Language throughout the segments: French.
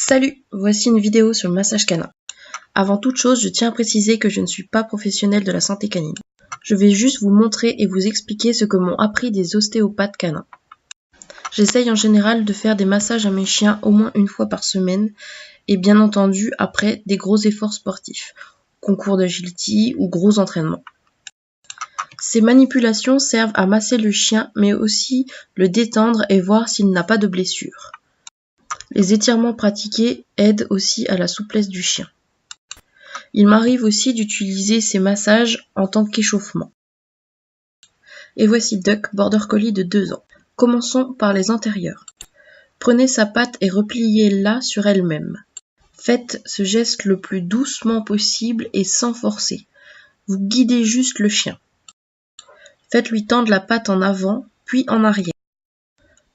Salut, voici une vidéo sur le massage canin. Avant toute chose, je tiens à préciser que je ne suis pas professionnelle de la santé canine. Je vais juste vous montrer et vous expliquer ce que m'ont appris des ostéopathes canins. J'essaye en général de faire des massages à mes chiens au moins une fois par semaine et bien entendu après des gros efforts sportifs, concours d'agility ou gros entraînements. Ces manipulations servent à masser le chien mais aussi le détendre et voir s'il n'a pas de blessure. Les étirements pratiqués aident aussi à la souplesse du chien. Il m'arrive aussi d'utiliser ces massages en tant qu'échauffement. Et voici Duck, border collie de 2 ans. Commençons par les antérieurs. Prenez sa patte et repliez-la sur elle-même. Faites ce geste le plus doucement possible et sans forcer. Vous guidez juste le chien. Faites-lui tendre la patte en avant, puis en arrière.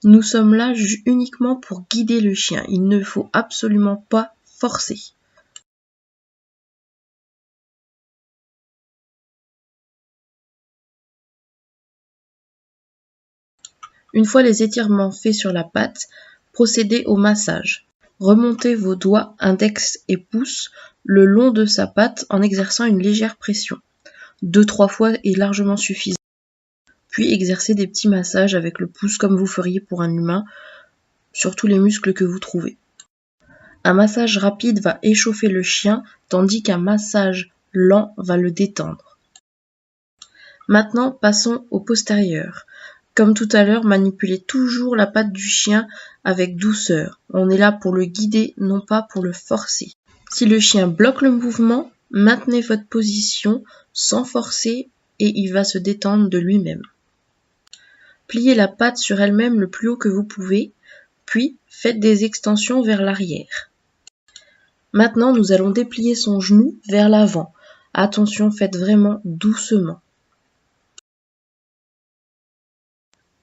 Nous sommes là uniquement pour guider le chien. Il ne faut absolument pas forcer. Une fois les étirements faits sur la patte, procédez au massage. Remontez vos doigts index et pouce le long de sa patte en exerçant une légère pression. 2-3 fois est largement suffisant. Puis exercez des petits massages avec le pouce comme vous feriez pour un humain, sur tous les muscles que vous trouvez. Un massage rapide va échauffer le chien, tandis qu'un massage lent va le détendre. Maintenant, passons au postérieur. Comme tout à l'heure, manipulez toujours la patte du chien avec douceur. On est là pour le guider, non pas pour le forcer. Si le chien bloque le mouvement, maintenez votre position sans forcer et il va se détendre de lui-même. Pliez la patte sur elle-même le plus haut que vous pouvez, puis faites des extensions vers l'arrière. Maintenant, nous allons déplier son genou vers l'avant. Attention, faites vraiment doucement.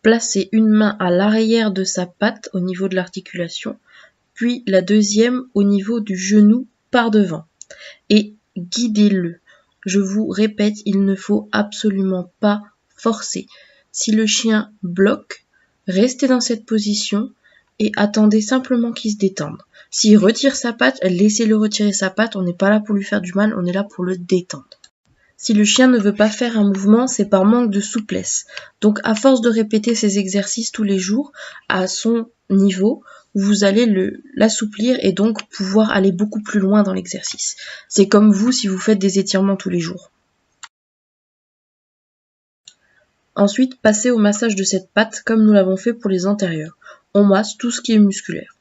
Placez une main à l'arrière de sa patte au niveau de l'articulation, puis la deuxième au niveau du genou par devant. Et guidez-le. Je vous répète, il ne faut absolument pas forcer. Si le chien bloque, restez dans cette position et attendez simplement qu'il se détende. S'il retire sa patte, laissez-le retirer sa patte. On n'est pas là pour lui faire du mal, on est là pour le détendre. Si le chien ne veut pas faire un mouvement, c'est par manque de souplesse. Donc à force de répéter ces exercices tous les jours, à son niveau, vous allez l'assouplir et donc pouvoir aller beaucoup plus loin dans l'exercice. C'est comme vous si vous faites des étirements tous les jours. Ensuite, passez au massage de cette patte comme nous l'avons fait pour les antérieurs. On masse tout ce qui est musculaire.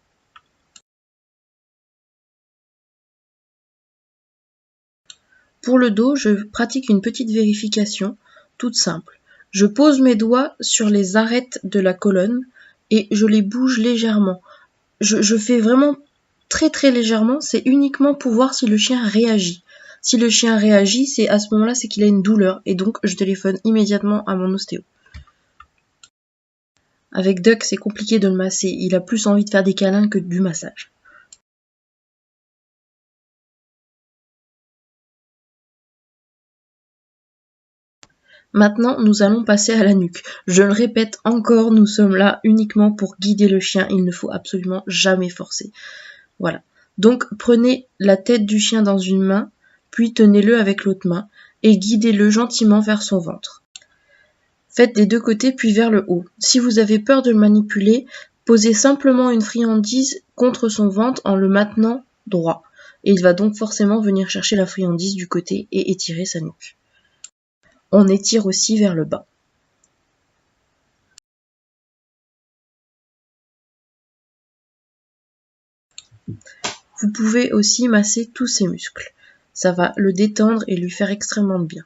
Pour le dos, je pratique une petite vérification, toute simple. Je pose mes doigts sur les arêtes de la colonne et je les bouge légèrement. Je fais vraiment très très légèrement, c'est uniquement pour voir si le chien réagit. Si le chien réagit, c'est à ce moment-là, c'est qu'il a une douleur et donc je téléphone immédiatement à mon ostéo. Avec Duck, c'est compliqué de le masser, il a plus envie de faire des câlins que du massage. Maintenant, nous allons passer à la nuque. Je le répète encore, nous sommes là uniquement pour guider le chien, il ne faut absolument jamais forcer. Voilà. Donc, prenez la tête du chien dans une main, puis tenez-le avec l'autre main, et guidez-le gentiment vers son ventre. Faites des deux côtés, puis vers le haut. Si vous avez peur de le manipuler, posez simplement une friandise contre son ventre en le maintenant droit. Et il va donc forcément venir chercher la friandise du côté et étirer sa nuque. On étire aussi vers le bas. Vous pouvez aussi masser tous ses muscles. Ça va le détendre et lui faire extrêmement de bien.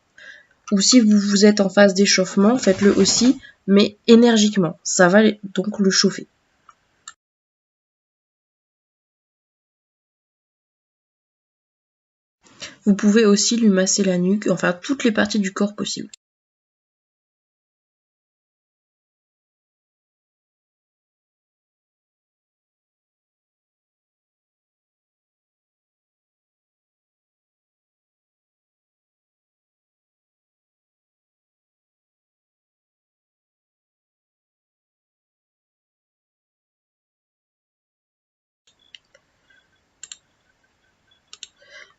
Ou si vous êtes en phase d'échauffement, faites-le aussi, mais énergiquement. Ça va donc le chauffer. Vous pouvez aussi lui masser la nuque, enfin toutes les parties du corps possibles.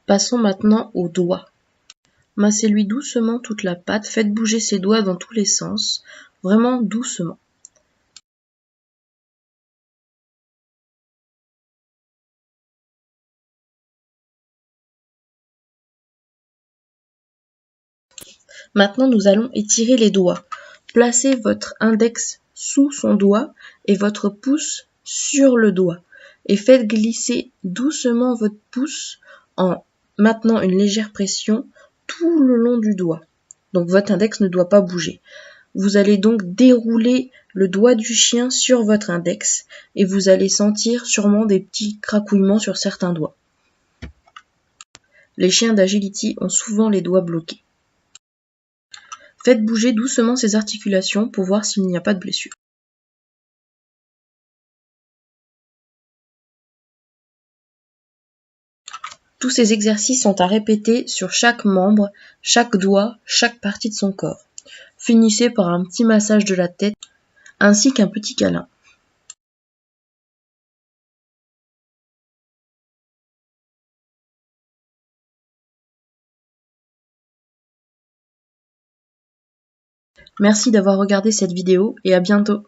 Passons maintenant aux doigts. Massez-lui doucement toute la pâte, faites bouger ses doigts dans tous les sens, vraiment doucement. Maintenant, nous allons étirer les doigts. Placez votre index sous son doigt et votre pouce sur le doigt. Et faites glisser doucement votre pouce en maintenant une légère pression tout le long du doigt. Donc votre index ne doit pas bouger. Vous allez donc dérouler le doigt du chien sur votre index et vous allez sentir sûrement des petits cracouillements sur certains doigts. Les chiens d'agility ont souvent les doigts bloqués. Faites bouger doucement ces articulations pour voir s'il n'y a pas de blessure. Tous ces exercices sont à répéter sur chaque membre, chaque doigt, chaque partie de son corps. Finissez par un petit massage de la tête ainsi qu'un petit câlin. Merci d'avoir regardé cette vidéo et à bientôt.